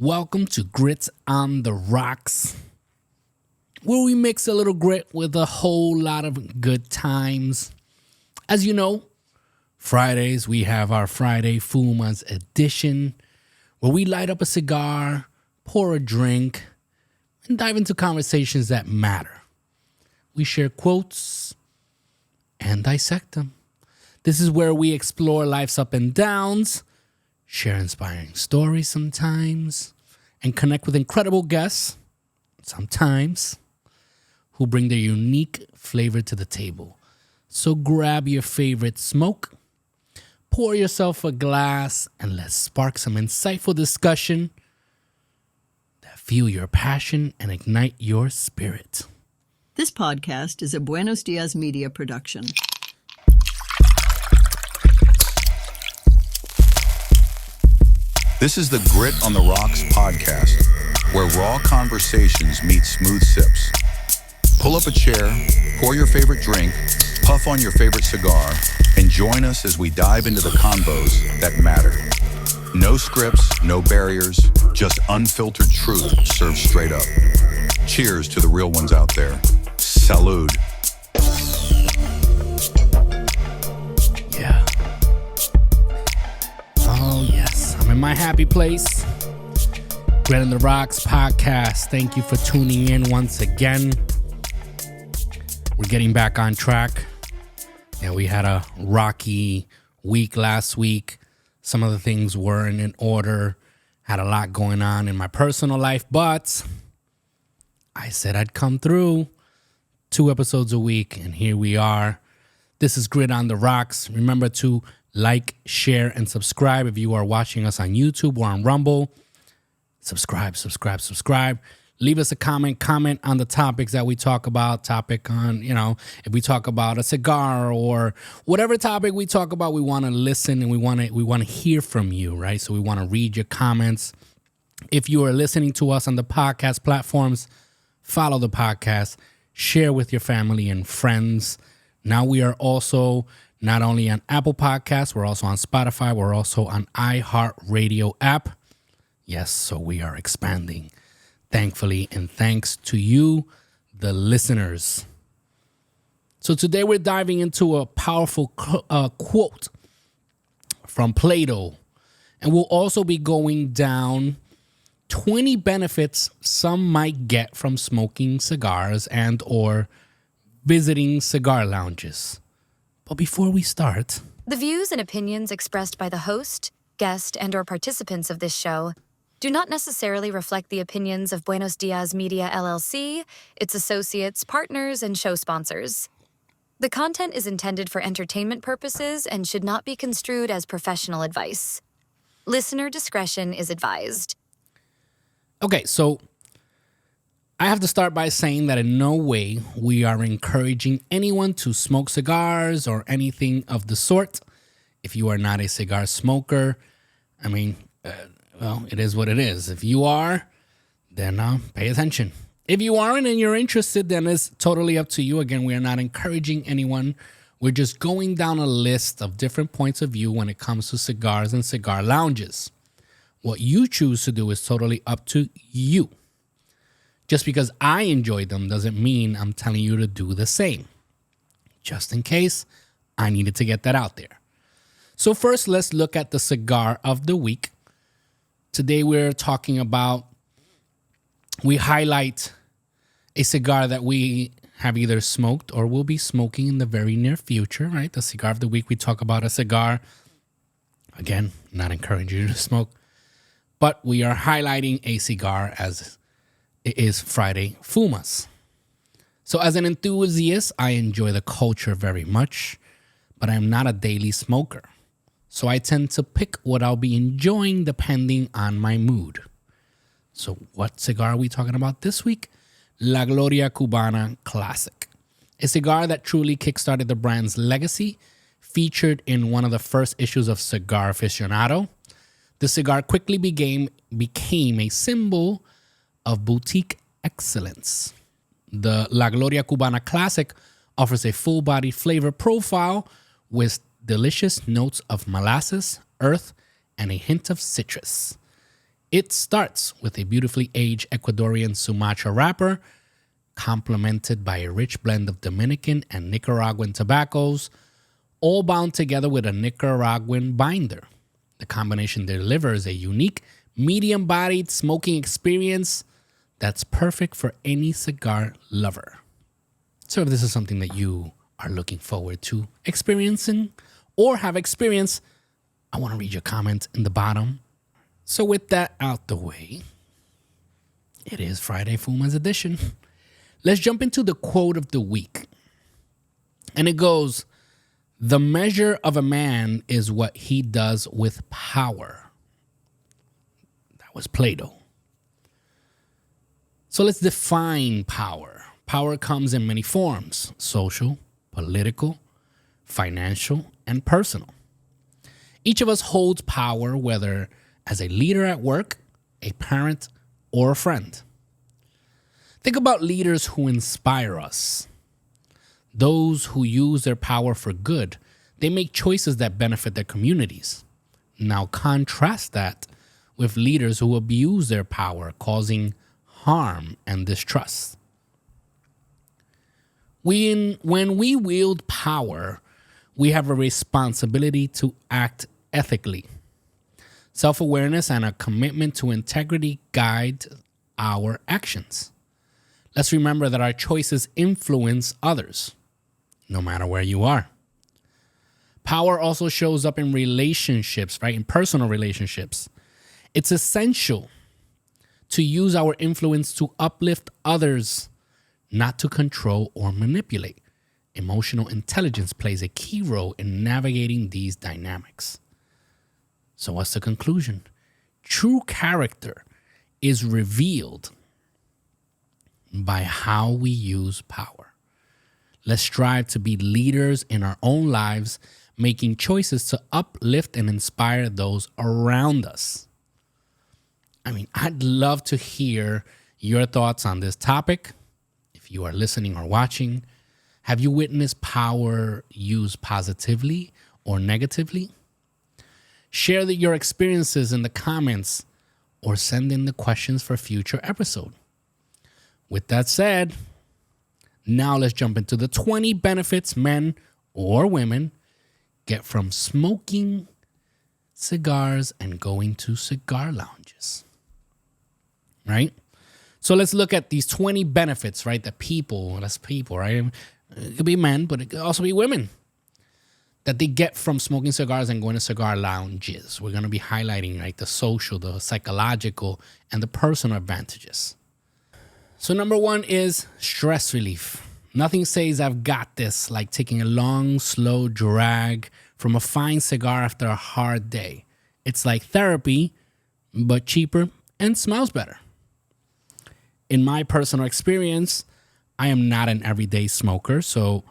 Welcome to Grits on the Rocks, where we mix a little grit with a whole lot of good times. As you know, Fridays we have our Friday Fumas edition, where we light up a cigar, pour a drink, and dive into conversations that matter. We share quotes and dissect them. This is where we explore life's up and downs, share inspiring stories sometimes, and connect with incredible guests, sometimes, who bring their unique flavor to the table. So grab your favorite smoke, pour yourself a glass, and let's spark some insightful discussion that fuel your passion and ignite your spirit. This podcast is a Buenos Dias Media production. This is the Grit on the Rocks podcast, where raw conversations meet smooth sips. Pull up a chair, pour your favorite drink, puff on your favorite cigar, and join us as we dive into the convos that matter. No scripts, no barriers, just unfiltered truth served straight up. Cheers to the real ones out there. Salud. Yeah. Oh, yes. I'm in my happy place. Grit on the Rocks podcast. Thank you for tuning in once again. We're getting back on track. Yeah, we had a rocky week last week. Some of the things weren't in order. Had a lot going on in my personal life, but I said I'd come through. 2 episodes a week, and here we are. This is Grit on the Rocks. Remember to like, share, and subscribe if you are watching us on YouTube or on Rumble. Subscribe. Leave us a comment on the topics that we talk about. Topic on, if we talk about a cigar or whatever topic we talk about, we want to listen and we want to hear from you, right? So we want to read your comments. If you are listening to us on the podcast platforms, follow the podcast, share with your family and friends. Now we are also not only on Apple Podcasts, we're also on Spotify. We're also on iHeartRadio app. Yes, so we are expanding, thankfully, and thanks to you, the listeners. So today we're diving into a powerful quote from Plato, and we'll also be going down 20 benefits some might get from smoking cigars and or visiting cigar lounges. But before we start, the views and opinions expressed by the host, guest, and or participants of this show do not necessarily reflect the opinions of Buenos Dias Media LLC, its associates, partners, and show sponsors. The content is intended for entertainment purposes and should not be construed as professional advice. Listener discretion is advised. Okay, so I have to start by saying that in no way we are encouraging anyone to smoke cigars or anything of the sort. If you are not a cigar smoker, it is what it is. If you are, then pay attention. If you aren't and you're interested, then it's totally up to you. Again, we are not encouraging anyone. We're just going down a list of different points of view when it comes to cigars and cigar lounges. What you choose to do is totally up to you. Just because I enjoy them doesn't mean I'm telling you to do the same. Just in case, I needed to get that out there. So first, let's look at the cigar of the week. Today we're talking about, we highlight a cigar that we have either smoked or will be smoking in the very near future, right? The cigar of the week, we talk about a cigar. Again, not encouraging you to smoke, but we are highlighting a cigar as it is Friday Fumas. So as an enthusiast, I enjoy the culture very much, but I'm not a daily smoker. So I tend to pick what I'll be enjoying depending on my mood. So what cigar are we talking about this week? La Gloria Cubana Classic. A cigar that truly kickstarted the brand's legacy, featured in one of the first issues of Cigar Aficionado. The cigar quickly became a symbol of boutique excellence. The La Gloria Cubana Classic offers a full-body flavor profile with delicious notes of molasses, earth, and a hint of citrus. It starts with a beautifully aged Ecuadorian Sumatra wrapper, complemented by a rich blend of Dominican and Nicaraguan tobaccos, all bound together with a Nicaraguan binder. The combination delivers a unique, medium-bodied smoking experience that's perfect for any cigar lover. So if this is something that you are looking forward to experiencing or have experienced, I want to read your comment in the bottom. So with that out the way, it is Friday Fumas edition. Let's jump into the quote of the week. And it goes, "The measure of a man is what he does with power." That was Plato. So let's define power. Power comes in many forms: social, political, financial, and personal. Each of us holds power, whether as a leader at work, a parent, or a friend. Think about leaders who inspire us. Those who use their power for good. They make choices that benefit their communities. Now contrast that with leaders who abuse their power, causing harm and distrust. When we wield power, we have a responsibility to act ethically. Self-awareness and a commitment to integrity guide our actions. Let's remember that our choices influence others, no matter where you are. Power also shows up in relationships, right? In personal relationships. It's essential to use our influence to uplift others, not to control or manipulate. Emotional intelligence plays a key role in navigating these dynamics. So what's the conclusion? True character is revealed by how we use power. Let's strive to be leaders in our own lives, making choices to uplift and inspire those around us. I mean, I'd love to hear your thoughts on this topic. If you are listening or watching, have you witnessed power used positively or negatively? Share your experiences in the comments or send in the questions for future episode. With that said, now let's jump into the 20 benefits men or women get from smoking cigars and going to cigar lounges. Right? So let's look at these 20 benefits, right? That's people, right? It could be men, but it could also be women that they get from smoking cigars and going to cigar lounges. We're going to be highlighting, right, the social, the psychological, and the personal advantages. So number one is stress relief. Nothing says I've got this like taking a long, slow drag from a fine cigar after a hard day. It's like therapy, but cheaper and smells better. In my personal experience, I am not an everyday smoker, so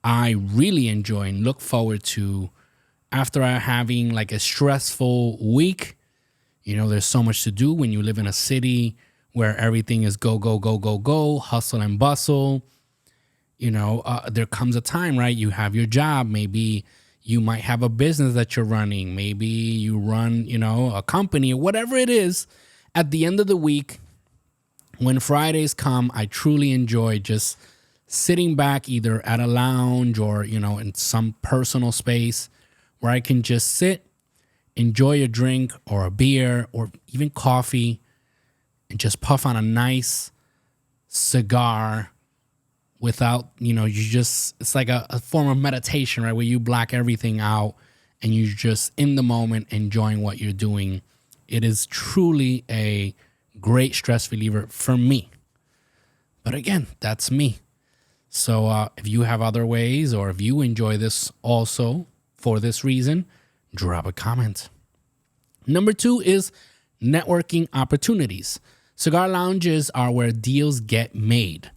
I really enjoy and look forward to, after having like a stressful week, there's so much to do when you live in a city where everything is go, go, go, go, go, hustle and bustle. There comes a time, right? You have your job. Maybe you might have a business that you're running. Maybe you run, a company or whatever it is. At the end of the week, when Fridays come, I truly enjoy just sitting back either at a lounge or, in some personal space where I can just sit, enjoy a drink or a beer or even coffee and just puff on a nice cigar without, it's like a form of meditation, right? Where you black everything out and you're just in the moment enjoying what you're doing. It is truly a great stress reliever for me. But again, that's me. So if you have other ways or if you enjoy this also for this reason, drop a comment. Number two is networking opportunities. Cigar lounges are where deals get made.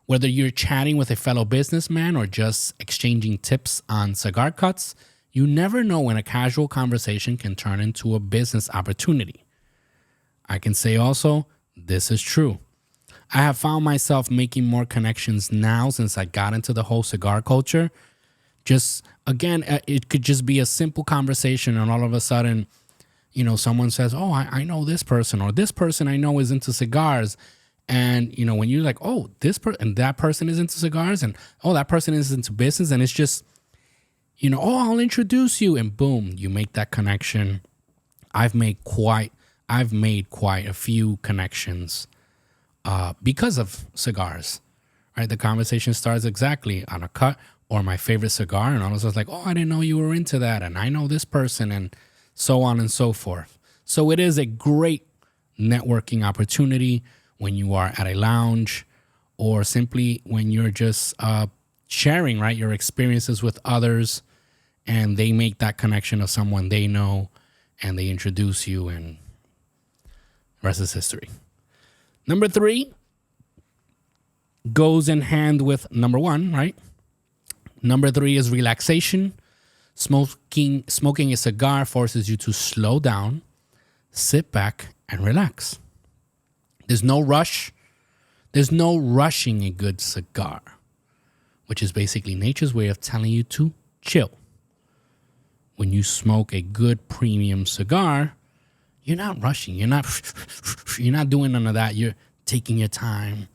Whether you're chatting with a fellow businessman or just exchanging tips on cigar cuts, you never know when a casual conversation can turn into a business opportunity. I can say also, this is true. I have found myself making more connections now since I got into the whole cigar culture. Just, again, it could just be a simple conversation and all of a sudden, someone says, oh, I know this person, or this person I know is into cigars. And, when you're like, oh, and that person is into cigars, and, oh, that person is into business, and it's just, oh, I'll introduce you, and boom, you make that connection. I've made quite a few connections because of cigars, right? The conversation starts exactly on a cut or my favorite cigar, and all of a sudden it's like, oh, I didn't know you were into that, and I know this person, and so on and so forth. So it is a great networking opportunity when you are at a lounge, or simply when you're just sharing, right, your experiences with others, and they make that connection of someone they know, and they introduce you, and the rest is history. Number 3 goes in hand with number 1, right? Number 3 is relaxation. Smoking a cigar forces you to slow down, sit back, and relax. There's no rush. There's no rushing a good cigar, which is basically nature's way of telling you to chill. When you smoke a good premium cigar, you're not rushing. You're not doing none of that. You're taking your time,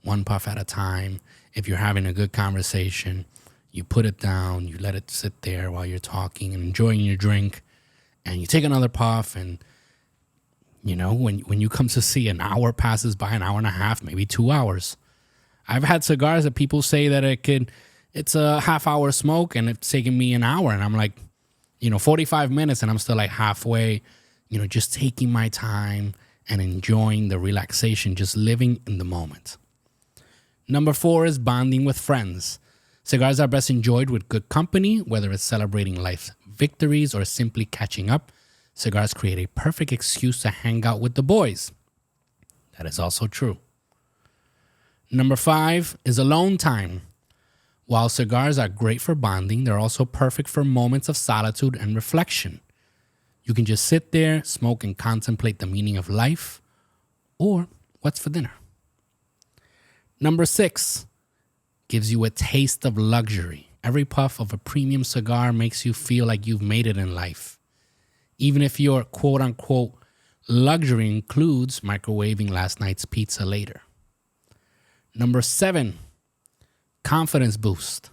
one puff at a time. If you're having a good conversation, you put it down, you let it sit there while you're talking and enjoying your drink, and you take another puff, and when you come to see, an hour passes by, an hour and a half, maybe 2 hours. I've had cigars that people say that it's a half-hour smoke, and it's taking me an hour, and I'm like, 45 minutes, and I'm still like halfway, just taking my time and enjoying the relaxation, just living in the moment. Number 4 is bonding with friends. Cigars are best enjoyed with good company, whether it's celebrating life's victories or simply catching up. Cigars create a perfect excuse to hang out with the boys. That is also true. Number 5 is alone time. While cigars are great for bonding, they're also perfect for moments of solitude and reflection. You can just sit there, smoke, and contemplate the meaning of life, or what's for dinner. Number 6 gives you a taste of luxury. Every puff of a premium cigar makes you feel like you've made it in life. Even if your quote-unquote luxury includes microwaving last night's pizza later. Number 7, confidence boost.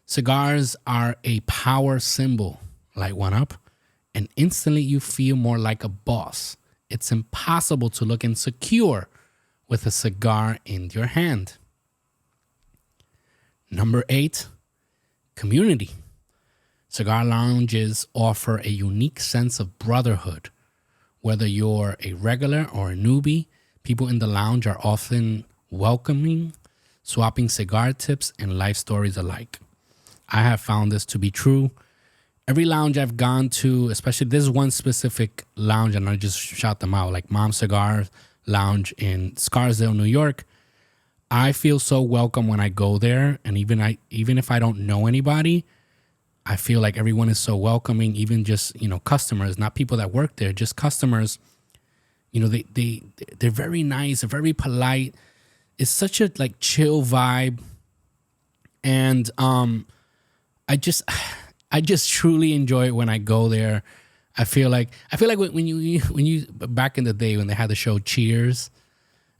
Cigars are a power symbol. Light one up, and instantly you feel more like a boss. It's impossible to look insecure with a cigar in your hand. Number 8, community. Cigar lounges offer a unique sense of brotherhood. Whether you're a regular or a newbie, people in the lounge are often welcoming, swapping cigar tips and life stories alike. I have found this to be true. Every lounge I've gone to, especially this one specific lounge, and I just shout them out, like Mom Cigar Lounge in Scarsdale, New York. I feel so welcome when I go there, and even if I don't know anybody, I feel like everyone is so welcoming. Even just customers, not people that work there, just customers. They're very nice, they're very polite. It's such a chill vibe, and I just truly enjoy it when I go there. I feel like when you back in the day when they had the show Cheers.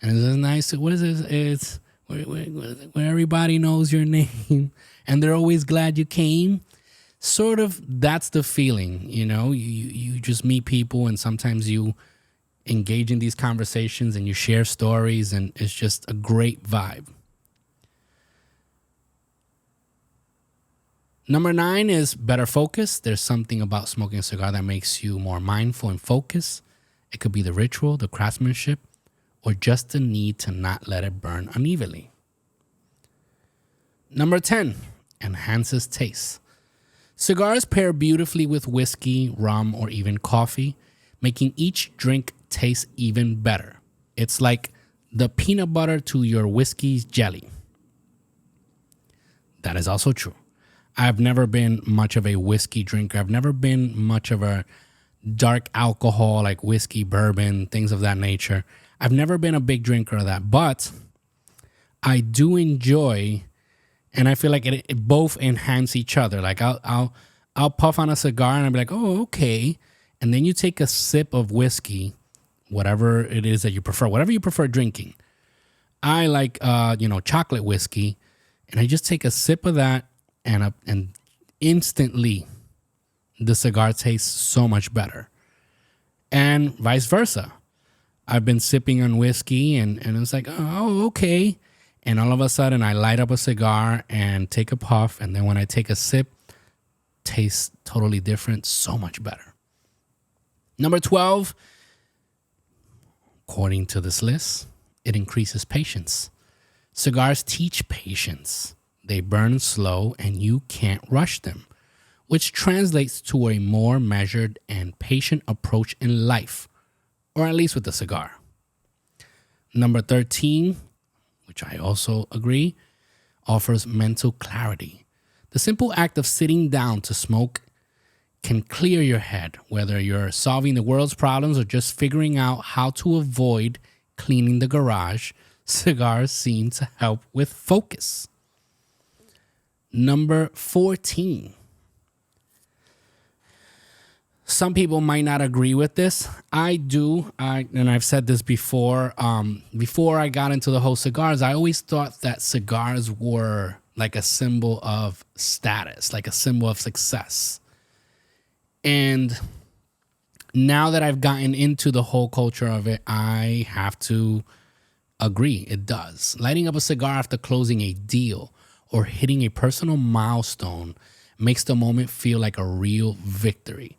And it's nice. What is it? It's where everybody knows your name and they're always glad you came. Sort of, that's the feeling, You just meet people, and sometimes you engage in these conversations and you share stories, and it's just a great vibe. Number 9 is better focus. There's something about smoking a cigar that makes you more mindful and focused. It could be the ritual, the craftsmanship, or just the need to not let it burn unevenly. Number 10, enhances taste. Cigars pair beautifully with whiskey, rum, or even coffee, making each drink taste even better. It's like the peanut butter to your whiskey's jelly. That is also true. I've never been much of a whiskey drinker. I've never been much of a dark alcohol like whiskey, bourbon, things of that nature. I've never been a big drinker of that, but I do enjoy, and I feel like it both enhance each other. Like I'll puff on a cigar and I'll be like, oh, okay. and then you take a sip of whiskey, whatever it is that you prefer, whatever you prefer drinking. I like, chocolate whiskey, and I just take a sip of that, and instantly the cigar tastes so much better. And vice versa. I've been sipping on whiskey, and it's like, oh, okay. And all of a sudden, I light up a cigar and take a puff, and then when I take a sip, tastes totally different, so much better. Number 12, according to this list, it increases patience. Cigars teach patience. They burn slow, and you can't rush them, which translates to a more measured and patient approach in life, or at least with the cigar. Number 13, which I also agree, offers mental clarity. The simple act of sitting down to smoke can clear your head, whether you're solving the world's problems or just figuring out how to avoid cleaning the garage. Cigars seem to help with focus. Number 14. Some people might not agree with this. I do. And I've said this before. Before I got into the whole cigars, I always thought that cigars were like a symbol of status, like a symbol of success. And now that I've gotten into the whole culture of it, I have to agree. It does. Lighting up a cigar after closing a deal or hitting a personal milestone makes the moment feel like a real victory.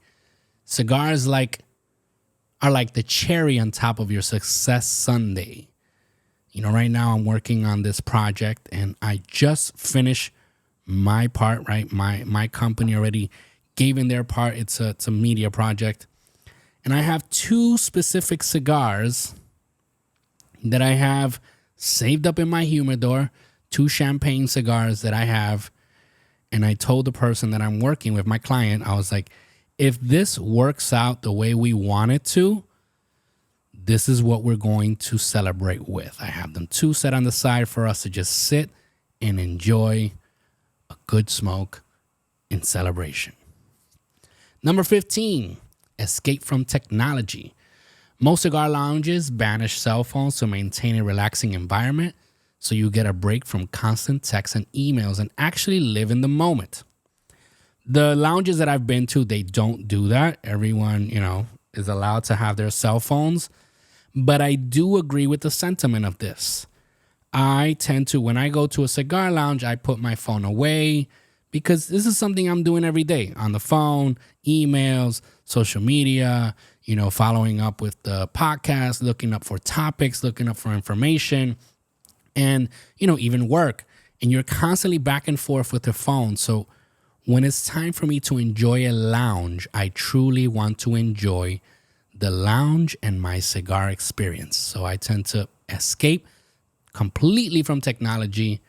Cigars are like the cherry on top of your success sundae. Right now I'm working on this project, and I just finished my part, right? My company already gave in their part. It's a media project. And I have 2 specific cigars that I have saved up in my humidor, 2 champagne cigars that I have. And I told the person that I'm working with, my client, I was like, if this works out the way we want it to, this is what we're going to celebrate with. I have them 2 set on the side for us to just sit and enjoy a good smoke in celebration. Number 15, escape from technology. Most cigar lounges banish cell phones to maintain a relaxing environment, so you get a break from constant texts and emails and actually live in the moment. The lounges that I've been to, they don't do that. Everyone, is allowed to have their cell phones. But I do agree with the sentiment of this. I tend to, when I go to a cigar lounge, I put my phone away because this is something I'm doing every day on the phone, emails, social media, following up with the podcast, looking up for topics, looking up for information, and, even work. And you're constantly back and forth with the phone. So when it's time for me to enjoy a lounge, I truly want to enjoy the lounge and my cigar experience. So I tend to escape completely from technology.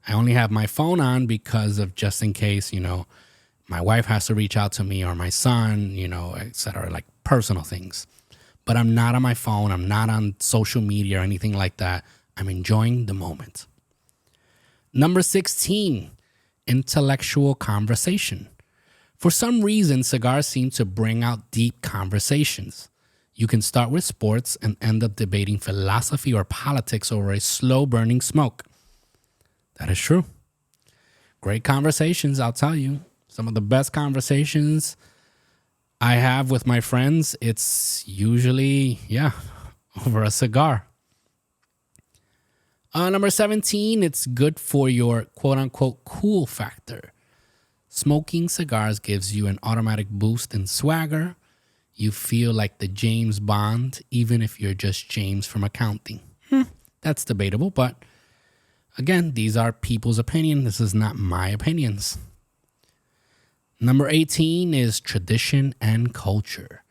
I only have my phone on because of just in case, my wife has to reach out to me or my son, et cetera, like personal things. But I'm not on my phone. I'm not on social media or anything like that. I'm enjoying the moment. Number 16, intellectual conversation. For some reason, cigars seem to bring out deep conversations. You can start with sports and end up debating philosophy or politics over a slow-burning smoke. That is true. Great conversations, I'll tell you. Some of the best conversations I have with my friends, it's usually, over a cigar. Number 17, it's good for your quote-unquote cool factor. Smoking cigars gives you an automatic boost in swagger. You feel like the James Bond, even if you're just James from accounting. That's debatable, but again, these are people's opinion. This is not my opinions. Number 18 is tradition and culture.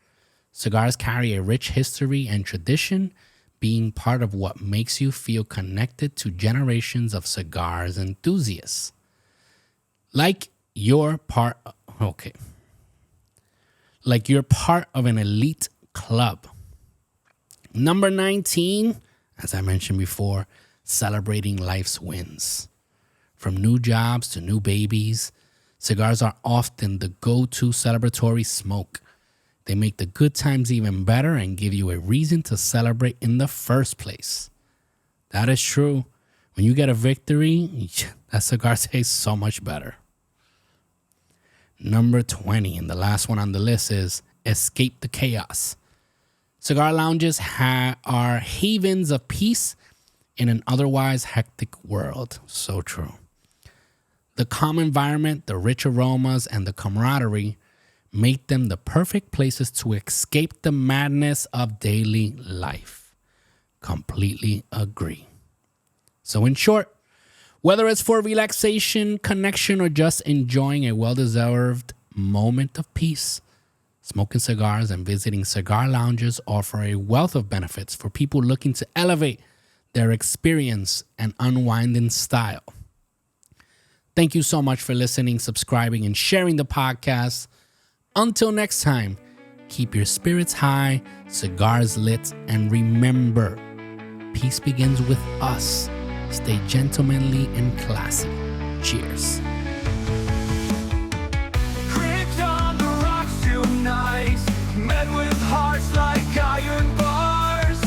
Cigars carry a rich history and tradition, being part of what makes you feel connected to generations of cigars enthusiasts. Like you're part of an elite club. Number 19, as I mentioned before, celebrating life's wins. From new jobs to new babies, cigars are often the go-to celebratory smoke. They make the good times even better and give you a reason to celebrate in the first place. That is true. When you get a victory, that cigar tastes so much better. Number 20, and the last one on the list, is escape the chaos. Cigar lounges are havens of peace in an otherwise hectic world. So true. The calm environment, the rich aromas, and the camaraderie make them the perfect places to escape the madness of daily life. Completely agree. So in short, whether it's for relaxation, connection, or just enjoying a well-deserved moment of peace, smoking cigars and visiting cigar lounges offer a wealth of benefits for people looking to elevate their experience and unwind in style. Thank you so much for listening, subscribing, and sharing the podcast. Until next time, keep your spirits high, cigars lit, and remember, peace begins with us. Stay gentlemanly and classy. Cheers. Cricked on the rocks tonight, men with hearts like iron bars,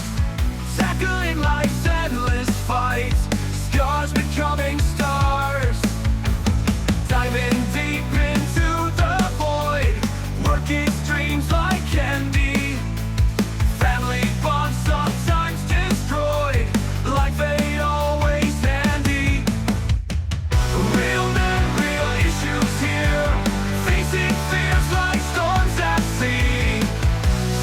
tackling life's endless fights, scars becoming stars, diving deep into the void, working dreams like candy, family bonds sometimes destroyed, like fate always handy. Real men, real issues here, facing fears like storms at sea.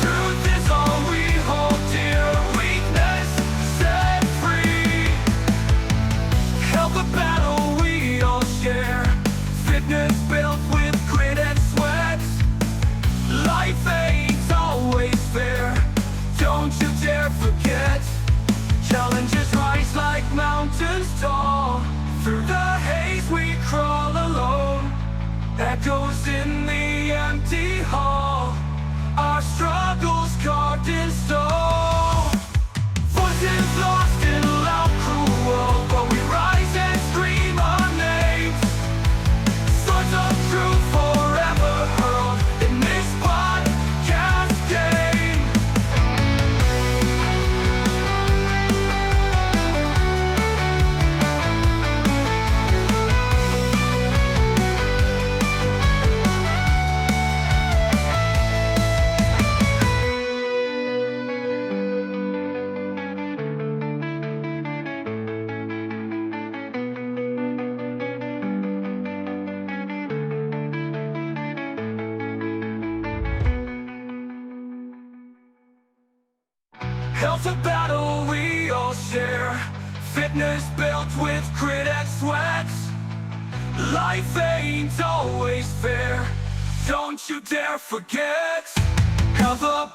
Truth is all we hold dear, weakness set free. Help a battle we all share, fitness built with grit and sweat. Life ain't always fair, don't you dare forget. Challenges rise like mountains tall, through the haze we crawl alone. Echoes in the empty hall, our struggles carved in stone. Voices lost in a loud, cruel, but we rise and scream our names. Swords of truth forever hurled in this podcast game. Health a battle we all share, fitness built with grit and sweat. Life ain't always fair, don't you dare forget. Health a